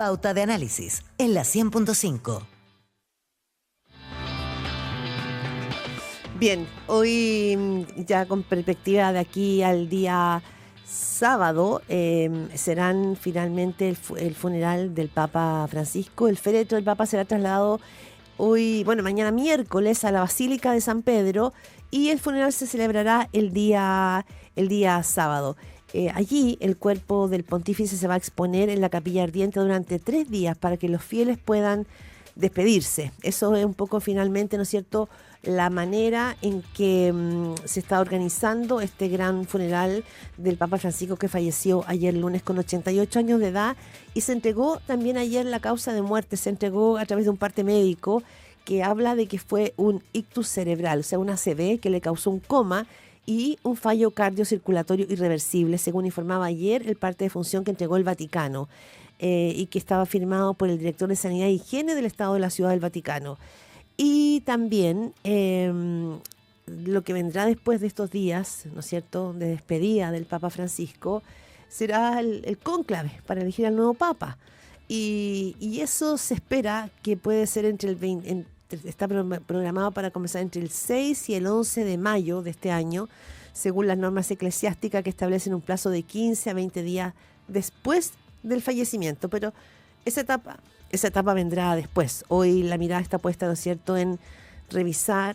Pauta de análisis en la 100.5. Bien, hoy ya con perspectiva de aquí al día sábado serán finalmente el funeral del Papa Francisco. El féretro del Papa será trasladado mañana miércoles a la Basílica de San Pedro y el funeral se celebrará el día sábado. Allí el cuerpo del pontífice se va a exponer en la capilla ardiente durante 3 días para que los fieles puedan despedirse. Eso es un poco finalmente, ¿no es cierto?, la manera en que se está organizando este gran funeral del Papa Francisco, que falleció ayer lunes con 88 años de edad, y se entregó también ayer la causa de muerte, se entregó a través de un parte médico que habla de que fue un ictus cerebral, o sea, una ACV que le causó un coma y un fallo cardiocirculatorio irreversible, según informaba ayer el parte de función que entregó el Vaticano y que estaba firmado por el director de Sanidad e Higiene del Estado de la Ciudad del Vaticano. Y también lo que vendrá después de estos días, ¿no es cierto?, de despedida del Papa Francisco, será el cónclave para elegir al nuevo Papa. Y eso se espera que puede ser está programado para comenzar entre el 6 y el 11 de mayo de este año, según las normas eclesiásticas que establecen un plazo de 15 a 20 días después del fallecimiento. Pero esa etapa vendrá después. Hoy la mirada está puesta, ¿no es cierto?, en revisar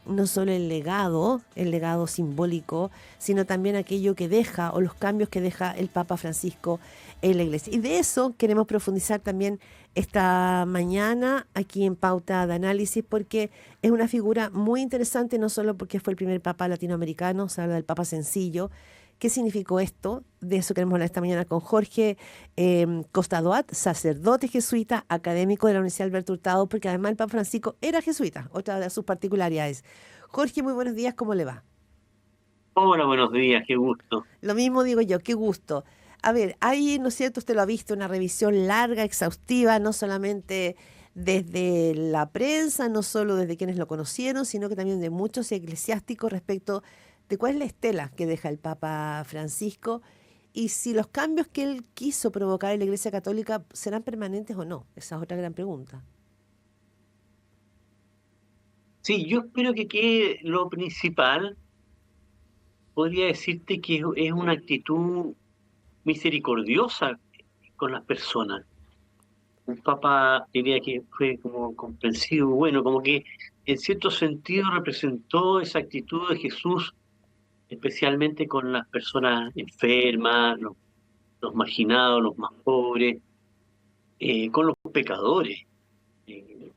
no solo el legado simbólico, sino también aquello que deja o los cambios que deja el Papa Francisco en la Iglesia. Y de eso queremos profundizar también esta mañana aquí en Pauta de Análisis, porque es una figura muy interesante, no solo porque fue el primer Papa latinoamericano, se habla del Papa sencillo. ¿Qué significó esto? De eso queremos hablar esta mañana con Jorge Costadoat, sacerdote jesuita, académico de la Universidad Alberto Hurtado, porque además el Papa Francisco era jesuita, otra de sus particularidades. Jorge, muy buenos días, ¿cómo le va? Hola, buenos días, qué gusto. Lo mismo digo yo, qué gusto. A ver, ahí, ¿no es cierto?, usted lo ha visto, una revisión larga, exhaustiva, no solamente desde la prensa, no solo desde quienes lo conocieron, sino que también de muchos eclesiásticos respecto de cuál es la estela que deja el Papa Francisco y si los cambios que él quiso provocar en la Iglesia Católica serán permanentes o no. Esa es otra gran pregunta. Sí, yo espero que lo principal, podría decirte que es una actitud misericordiosa con las personas. Un papa diría que fue como comprensivo, bueno, como que en cierto sentido representó esa actitud de Jesús, especialmente con las personas enfermas, los marginados, los más pobres, con los pecadores.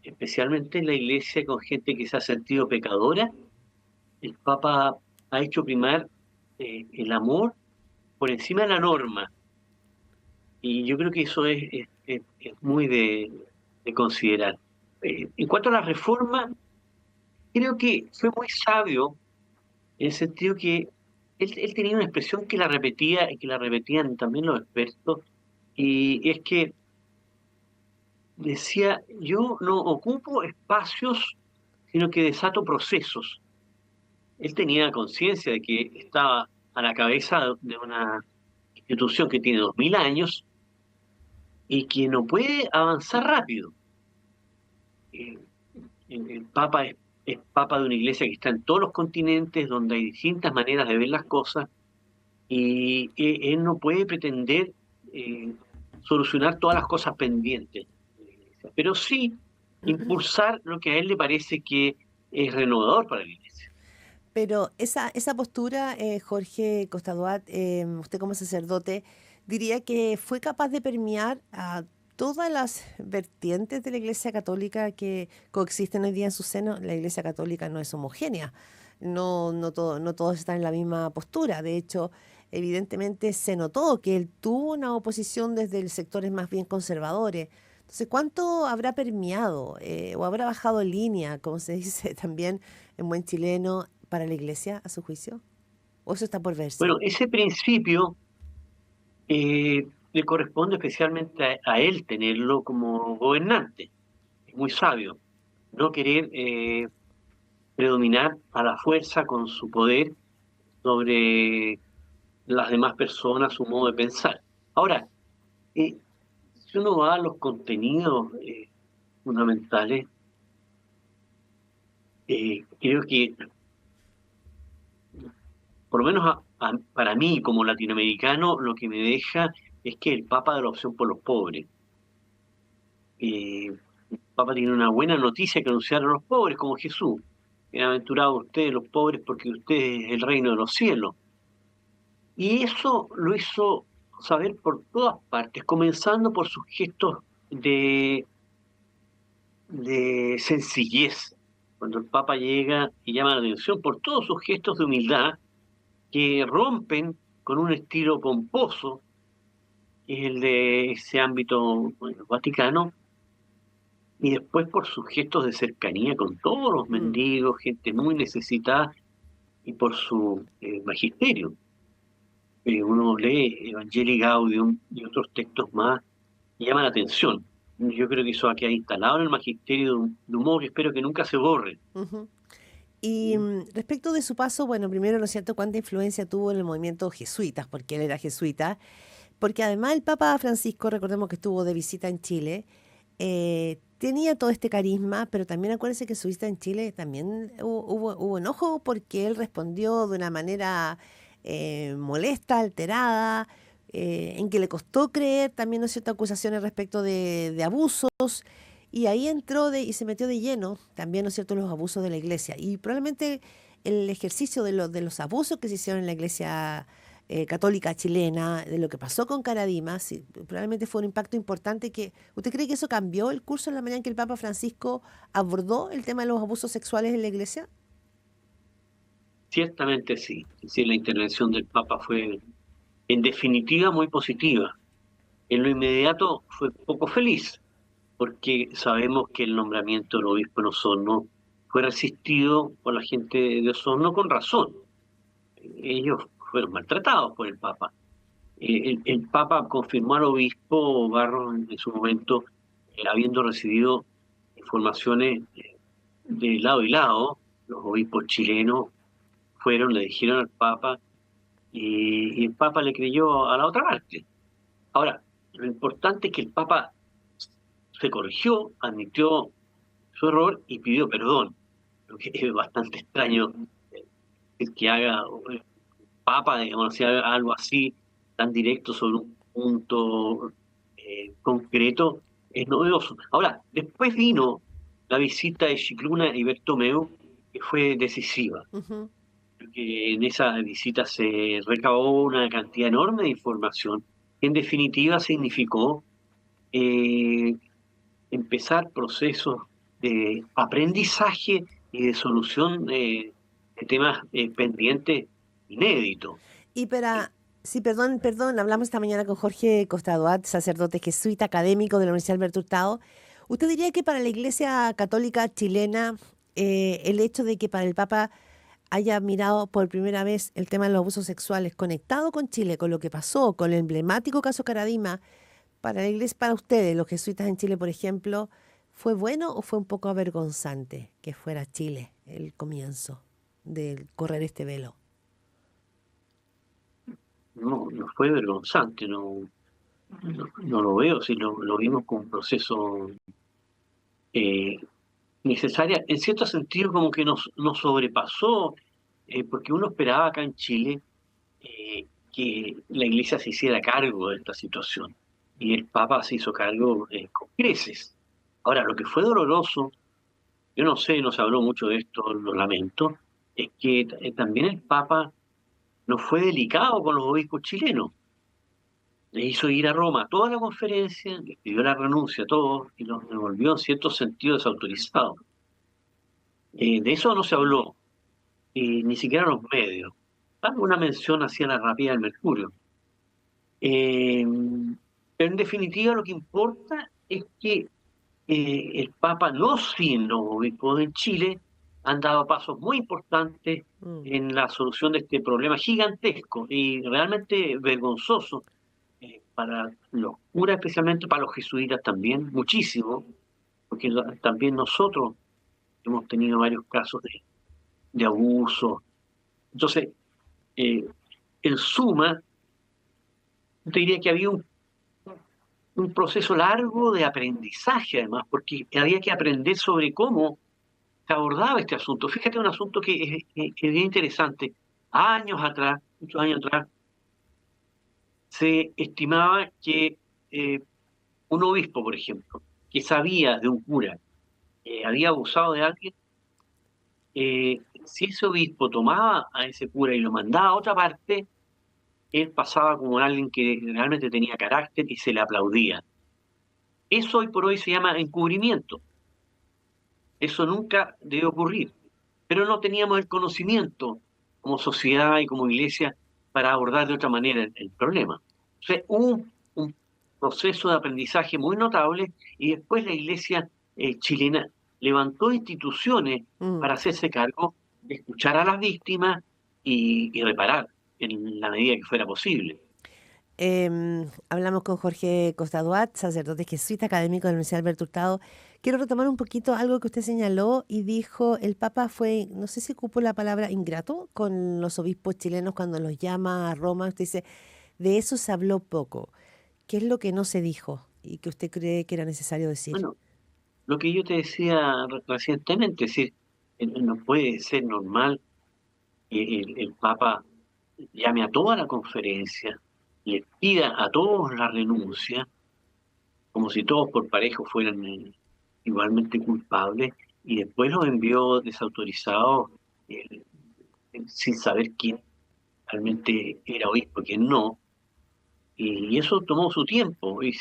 Especialmente en la iglesia con gente que se ha sentido pecadora, el Papa ha hecho primar el amor por encima de la norma. Y yo creo que eso es muy de considerar. En cuanto a la reforma, creo que fue muy sabio en el sentido que él tenía una expresión que la repetía y que la repetían también los expertos, y es que decía, yo no ocupo espacios, sino que desato procesos. Él tenía conciencia de que estaba a la cabeza de una institución que tiene 2000 años y que no puede avanzar rápido. Eh, el Papa es Papa de una iglesia que está en todos los continentes, donde hay distintas maneras de ver las cosas, y él no puede pretender solucionar todas las cosas pendientes, pero sí impulsar lo que a él le parece que es renovador para la iglesia. Pero esa postura, Jorge Costadoat, usted como sacerdote, diría que fue capaz de permear a todas las vertientes de la Iglesia Católica que coexisten hoy día en su seno. La Iglesia Católica no es homogénea, no todos están en la misma postura. De hecho, evidentemente se notó que él tuvo una oposición desde sectores más bien conservadores. Entonces, ¿cuánto habrá permeado o habrá bajado línea, como se dice también en buen chileno, para la Iglesia, a su juicio? ¿O eso está por verse? Bueno, ese principio le corresponde especialmente a él tenerlo como gobernante. Es muy sabio no querer predominar a la fuerza con su poder sobre las demás personas, su modo de pensar. Ahora, si uno va a los contenidos fundamentales, creo que, por lo menos para mí como latinoamericano, lo que me deja es que el Papa da la opción por los pobres. El Papa tiene una buena noticia que anunciar a los pobres, como Jesús. Bienaventurados ustedes los pobres, porque ustedes es el reino de los cielos. Y eso lo hizo saber por todas partes, comenzando por sus gestos de, de sencillez. Cuando el Papa llega y llama la atención por todos sus gestos de humildad que rompen con un estilo pomposo, que es el de ese ámbito, bueno, vaticano, y después por sus gestos de cercanía con todos los mendigos, gente muy necesitada, y por su magisterio. Uno lee Evangelii Gaudium y otros textos más y llama la atención. Yo creo que eso ha quedado instalado en el magisterio de un modo que espero que nunca se borre. Ujú. Y respecto de su paso, bueno, primero, ¿no es cierto?, cuánta influencia tuvo en el movimiento jesuitas, porque él era jesuita, porque además el Papa Francisco, recordemos que estuvo de visita en Chile, tenía todo este carisma, pero también acuérdense que su visita en Chile también hubo enojo porque él respondió de una manera molesta, alterada, en que le costó creer también, ¿no es cierto?, acusaciones respecto de abusos, y ahí entró y se metió de lleno también, ¿no es cierto?, los abusos de la iglesia. Y probablemente el ejercicio de los abusos que se hicieron en la iglesia católica chilena, de lo que pasó con Caradima, sí, probablemente fue un impacto importante. ¿Usted cree que eso cambió el curso en la manera en que el Papa Francisco abordó el tema de los abusos sexuales en la iglesia? Ciertamente sí. Sí, la intervención del Papa fue, en definitiva, muy positiva. En lo inmediato fue poco feliz, porque sabemos que el nombramiento del obispo en Osorno fue resistido por la gente de Osorno con razón. Ellos fueron maltratados por el Papa. El Papa confirmó al obispo Barros en su momento, habiendo recibido informaciones de lado y lado. Los obispos chilenos fueron, le dijeron al Papa, y el Papa le creyó a la otra parte. Ahora, lo importante es que el Papa se corrigió, admitió su error y pidió perdón. Lo que es bastante extraño que haga el Papa, digamos, si haga algo así, tan directo sobre un punto concreto, es novedoso. Ahora, después vino la visita de Scicluna y Bertomeu, que fue decisiva. Ujú. Porque en esa visita se recabó una cantidad enorme de información, que en definitiva significó eh, empezar procesos de aprendizaje y de solución de temas pendientes inéditos. Y sí, perdón, hablamos esta mañana con Jorge Costadoat, sacerdote jesuita académico de la Universidad Alberto Hurtado. ¿Usted diría que para la Iglesia Católica chilena el hecho de que para el Papa haya mirado por primera vez el tema de los abusos sexuales conectado con Chile, con lo que pasó, con el emblemático caso Caradima, para la Iglesia, para ustedes, los jesuitas en Chile, por ejemplo, fue bueno o fue un poco avergonzante que fuera Chile el comienzo de correr este velo? No, no fue vergonzante, no lo veo, si lo vimos como un proceso eh, necesario, en cierto sentido como que nos sobrepasó, porque uno esperaba acá en Chile que la Iglesia se hiciera cargo de esta situación, y el Papa se hizo cargo con creces. Ahora, lo que fue doloroso, yo no sé, no se habló mucho de esto, lo lamento, es que también el Papa no fue delicado con los obispos chilenos. Le hizo ir a Roma a toda la conferencia, le pidió la renuncia a todos y los devolvió en cierto sentido desautorizados. De eso no se habló, ni siquiera los medios. Alguna mención hacia la rápida del Mercurio. Eh, pero en definitiva lo que importa es que el Papa, no sin los obispos en Chile, han dado pasos muy importantes Mm. en la solución de este problema gigantesco y realmente vergonzoso para los curas, especialmente para los jesuitas también, muchísimo, porque también nosotros hemos tenido varios casos de abuso. Entonces, en suma, yo te diría que había un proceso largo de aprendizaje, además, porque había que aprender sobre cómo se abordaba este asunto. Fíjate, un asunto que es bien interesante. Años atrás, muchos años atrás, se estimaba que un obispo, por ejemplo, que sabía de un cura que había abusado de alguien, si ese obispo tomaba a ese cura y lo mandaba a otra parte, él pasaba como alguien que realmente tenía carácter y se le aplaudía. Eso hoy por hoy se llama encubrimiento. Eso nunca debe ocurrir. Pero no teníamos el conocimiento como sociedad y como iglesia para abordar de otra manera el problema. Entonces, hubo un proceso de aprendizaje muy notable y después la iglesia chilena levantó instituciones Mm. para hacerse cargo de escuchar a las víctimas y reparar en la medida que fuera posible. Hablamos con Jorge Costaduat, sacerdote jesuita académico de la Universidad Alberto Hurtado. Quiero retomar un poquito algo que usted señaló y dijo, el Papa fue, no sé si ocupó la palabra ingrato con los obispos chilenos cuando los llama a Roma. Usted dice, de eso se habló poco. ¿Qué es lo que no se dijo y que usted cree que era necesario decir? Bueno, lo que yo te decía recientemente, es decir, no puede ser normal que el Papa llame a toda la conferencia, le pida a todos la renuncia, como si todos por parejo fueran igualmente culpables, y después los envió desautorizados eh, sin saber quién realmente era obispo y quién no. Y eso tomó su tiempo y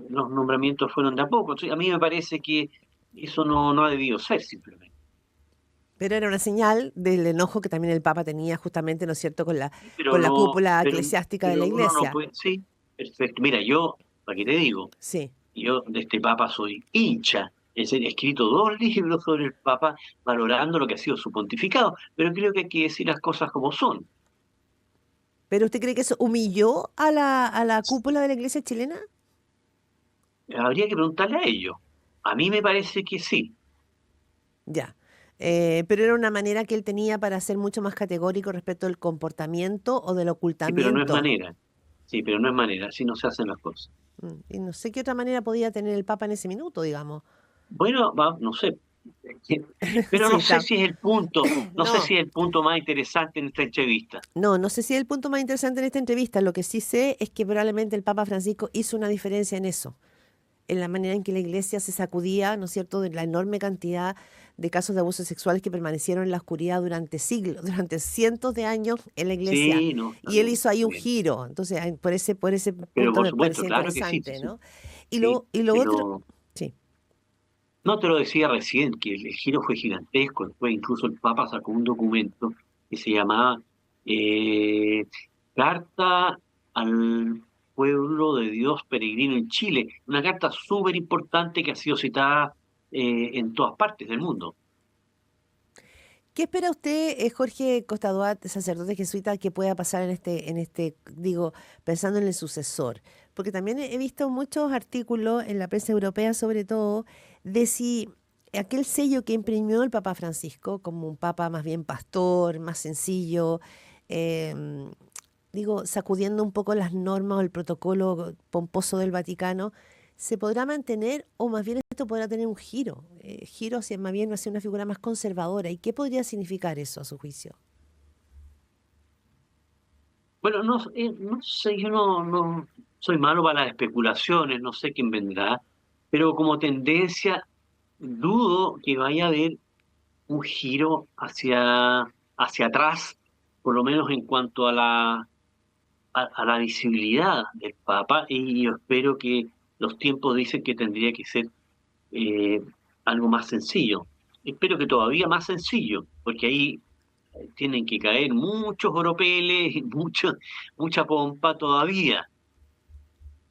los nombramientos fueron de a poco. Entonces, a mí me parece que eso no ha debido ser simplemente. Pero era una señal del enojo que también el Papa tenía justamente, ¿no es cierto?, Sí, pero con la no, cúpula eclesiástica de la pero uno no Iglesia. puede, sí, perfecto. Mira, yo, ¿para qué te digo? Sí. Yo de este Papa soy hincha. He escrito 2 libros sobre el Papa valorando lo que ha sido su pontificado, pero creo que hay que decir las cosas como son. ¿Pero usted cree que eso humilló a la cúpula de la Iglesia chilena? Habría que preguntarle a ellos. A mí me parece que sí, Ya. Pero era una manera que él tenía para ser mucho más categórico respecto del comportamiento o del sí, pero no es ocultamiento. manera. Sí, pero no es manera, así no se hacen las cosas. Y no sé qué otra manera podía tener el Papa en ese minuto, digamos. Bueno, no sé, pero Sí, no sé está. si es el punto, no sé No, si es el punto más interesante en esta entrevista. no sé si es el punto más interesante en esta entrevista. Lo que sí sé es que probablemente el Papa Francisco hizo una diferencia en eso, en la manera en que la Iglesia se sacudía, ¿no es cierto?, de la enorme cantidad de casos de abusos sexuales que permanecieron en la oscuridad durante siglos, durante cientos de años en la Iglesia. Sí, no, está Y él bien, hizo ahí está un bien. giro. Entonces, por ese Pero punto por me supuesto, parecía claro que sí, sí, interesante, sí, ¿no? sí, Y lo otro, pero sí. no te lo decía recién, que el giro fue gigantesco. Después incluso el Papa sacó un documento que se llamaba eh, Carta al Pueblo de Dios Peregrino en Chile, una carta súper importante que ha sido citada en todas partes del mundo. ¿Qué espera usted, Jorge Costaduat, sacerdote jesuita, que pueda pasar digo, pensando en el sucesor? Porque también he visto muchos artículos en la prensa europea, sobre todo, de si aquel sello que imprimió el Papa Francisco, como un papa más bien pastor, más sencillo, em, digo, sacudiendo un poco las normas o el protocolo pomposo del Vaticano, ¿se podrá mantener o más bien esto podrá tener un giro hacia más bien hacia una figura más conservadora? ¿Y qué podría significar eso a su juicio? Bueno, no sé, yo no soy malo para las especulaciones, no sé quién vendrá, pero como tendencia dudo que vaya a haber un giro hacia atrás, por lo menos en cuanto a la visibilidad del Papa, y yo espero que los tiempos dicen que tendría que ser eh, algo más sencillo. Espero que todavía más sencillo, porque ahí tienen que caer muchos oropeles, mucha pompa todavía.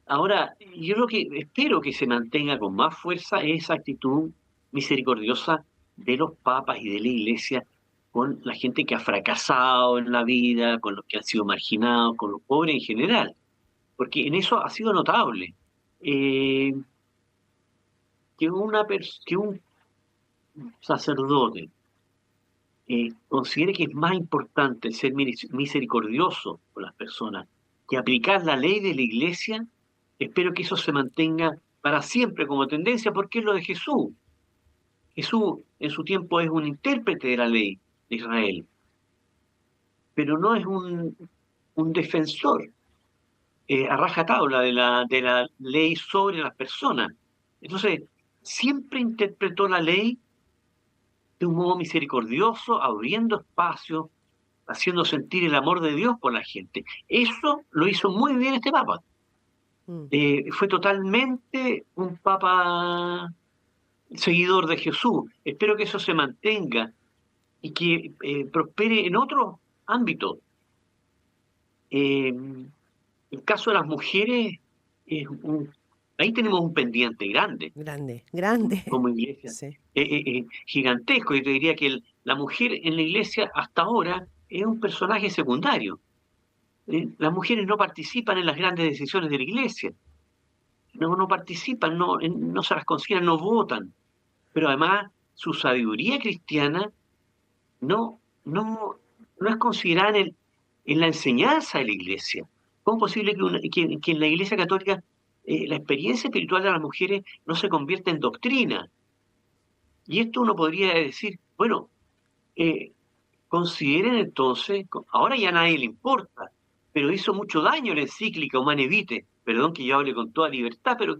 Ahora, yo lo que espero que se mantenga con más fuerza es esa actitud misericordiosa de los papas y de la iglesia con la gente que ha fracasado en la vida, con los que han sido marginados, con los pobres en general, porque en eso ha sido notable eh, que un sacerdote considere que es más importante ser misericordioso con las personas que aplicar la ley de la iglesia. Espero que eso se mantenga para siempre como tendencia, porque es lo de Jesús. Jesús en su tiempo es un intérprete de la ley de Israel, pero no es un defensor a rajatabla de la ley sobre las personas. Entonces, siempre interpretó la ley de un modo misericordioso, abriendo espacio, haciendo sentir el amor de Dios por la gente. Eso lo hizo muy bien este Papa. Mm. Fue totalmente un Papa seguidor de Jesús. Espero que eso se mantenga y que prospere en otros ámbitos. Eh, el caso de las mujeres, es ahí tenemos un pendiente grande Grande, grande. como iglesia, Sí. gigantesco. Yo te diría que la mujer en la iglesia hasta ahora es un personaje secundario. Las mujeres no participan en las grandes decisiones de la iglesia, no participan, no se las consideran, no votan, pero además su sabiduría cristiana no, no, no es considerada en la enseñanza de la iglesia. ¿Cómo es posible que en la iglesia católica la experiencia espiritual de las mujeres no se convierta en doctrina? Y esto uno podría decir, bueno, eh, consideren entonces, ahora ya a nadie le importa, pero hizo mucho daño la encíclica Humane Vitae, perdón que yo hable con toda libertad, pero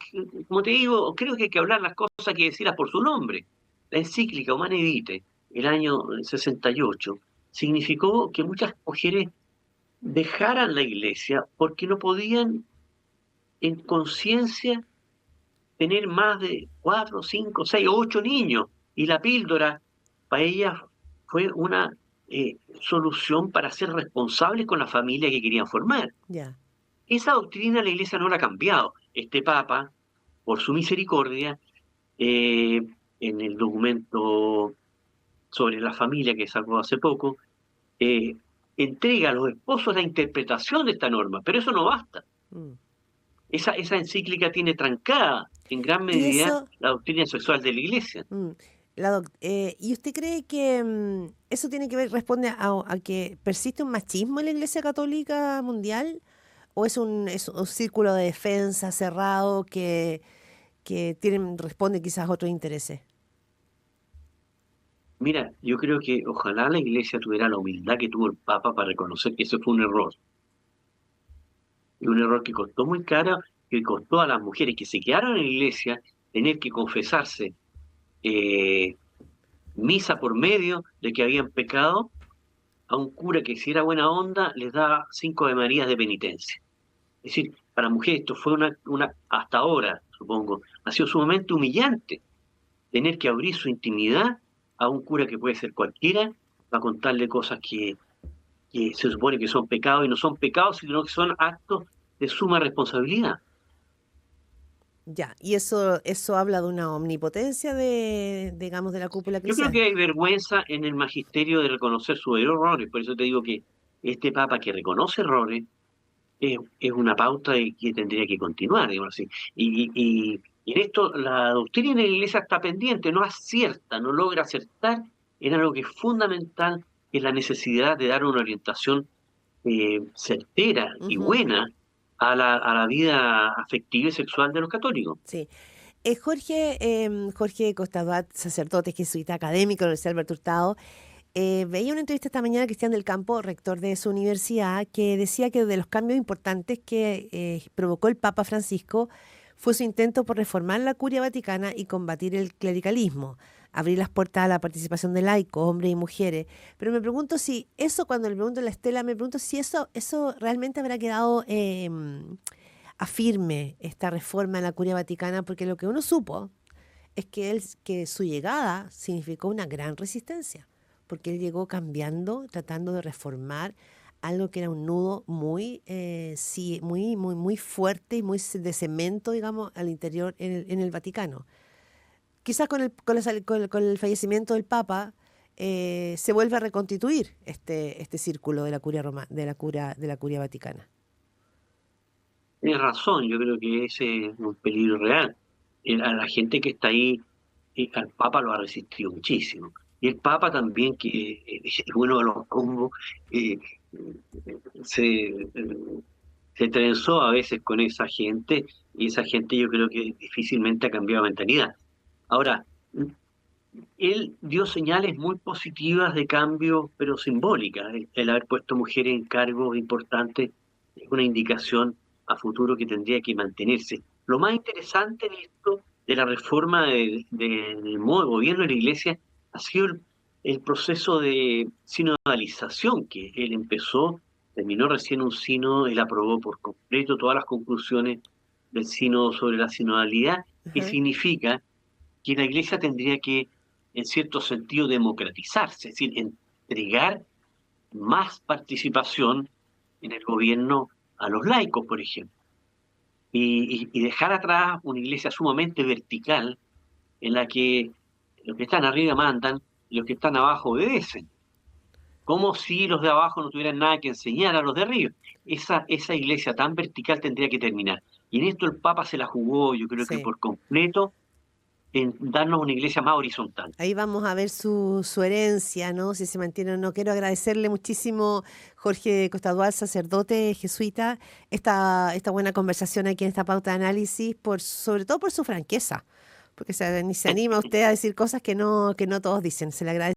como te digo, creo que hay que hablar las cosas que decirlas por su nombre. La encíclica Humane Vitae, el año 68, significó que muchas mujeres dejaran la iglesia porque no podían en conciencia tener más de 4, 5, 6, 8 niños, y la píldora para ellas fue una solución para ser responsables con la familia que querían formar. Ya. Esa doctrina la iglesia no la ha cambiado. Este Papa, por su misericordia, eh, en el documento sobre la familia que sacó hace poco, eh, entrega a los esposos la interpretación de esta norma, pero eso no basta. Mm. Esa encíclica tiene trancada en gran Y medida eso, la doctrina sexual de la iglesia. mm, ¿y usted cree que eso tiene que ver, responde a que persiste un machismo en la Iglesia Católica Mundial? ¿O es un círculo de defensa cerrado que responde quizás a otros intereses? Mira, yo creo que ojalá la iglesia tuviera la humildad que tuvo el Papa para reconocer que ese fue un error. Y un error que costó muy caro, que costó a las mujeres que se quedaron en la iglesia tener que confesarse eh, misa por medio de que habían pecado. A un cura que si era buena onda les da 5 Ave Marías de penitencia. Es decir, para mujeres esto fue hasta ahora, supongo, ha sido sumamente humillante tener que abrir su intimidad a un cura que puede ser cualquiera para contarle cosas que se supone que son pecados y no son pecados, sino que son actos de suma responsabilidad. Ya, y eso habla de una omnipotencia digamos, de la cúpula Yo creo eclesial. que hay vergüenza en el magisterio de reconocer sus errores, por eso te digo que este Papa que reconoce errores es una pauta de que tendría que continuar, digamos así. Y en esto la doctrina de la Iglesia está pendiente, no acierta, no logra acertar en algo que es fundamental, que es la necesidad de dar una orientación certera y Ujú. buena a la vida afectiva y sexual de los católicos. Sí. Jorge Costaduat, sacerdote jesuita académico de la Universidad Alberto Hurtado, veía una entrevista esta mañana a Cristian del Campo, rector de su universidad, que decía que de los cambios importantes que provocó el Papa Francisco fue su intento por reformar la curia vaticana y combatir el clericalismo, abrir las puertas a la participación de laicos, hombres y mujeres. Pero me pregunto si eso, cuando le pregunto a la Estela, me pregunto si eso realmente habrá quedado afirme esta reforma en la curia vaticana, porque lo que uno supo es que su llegada significó una gran resistencia, porque él llegó cambiando, tratando de reformar algo que era un nudo sí, muy fuerte y muy de cemento, digamos, al interior en el Vaticano. Quizás con el fallecimiento del Papa se vuelve a reconstituir este círculo de la curia de la curia vaticana. Tienes razón, yo creo que ese es un peligro real. A la gente que está ahí, al Papa lo ha resistido muchísimo. Y el Papa también, que es uno de los combos, se se trenzó a veces con esa gente y esa gente yo creo que difícilmente ha cambiado de mentalidad. Ahora, él dio señales muy positivas de cambio, pero simbólicas. El haber puesto mujeres en cargos importantes es una indicación a futuro que tendría que mantenerse. Lo más interesante en esto de la reforma del modo de gobierno de la Iglesia ha sido el proceso de sinodalización que él empezó, terminó recién un sínodo, él aprobó por completo todas las conclusiones del sínodo sobre la sinodalidad, que Ajá. significa que la Iglesia tendría que, en cierto sentido, democratizarse, es decir, entregar más participación en el gobierno a los laicos, por ejemplo, y dejar atrás una Iglesia sumamente vertical en la que los que están arriba mandan y los que están abajo obedecen, como si los de abajo no tuvieran nada que enseñar a los de arriba. Esa Iglesia tan vertical tendría que terminar. Y en esto el Papa se la jugó, yo creo que Sí. por completo, en darnos una iglesia más horizontal. Ahí vamos a ver su herencia, ¿no? Si se mantiene o no. Quiero agradecerle muchísimo, Jorge Costadual, sacerdote jesuita, esta buena conversación aquí en esta pauta de análisis, sobre todo por su franqueza, porque se anima usted a decir cosas que no todos dicen. Se le agradece.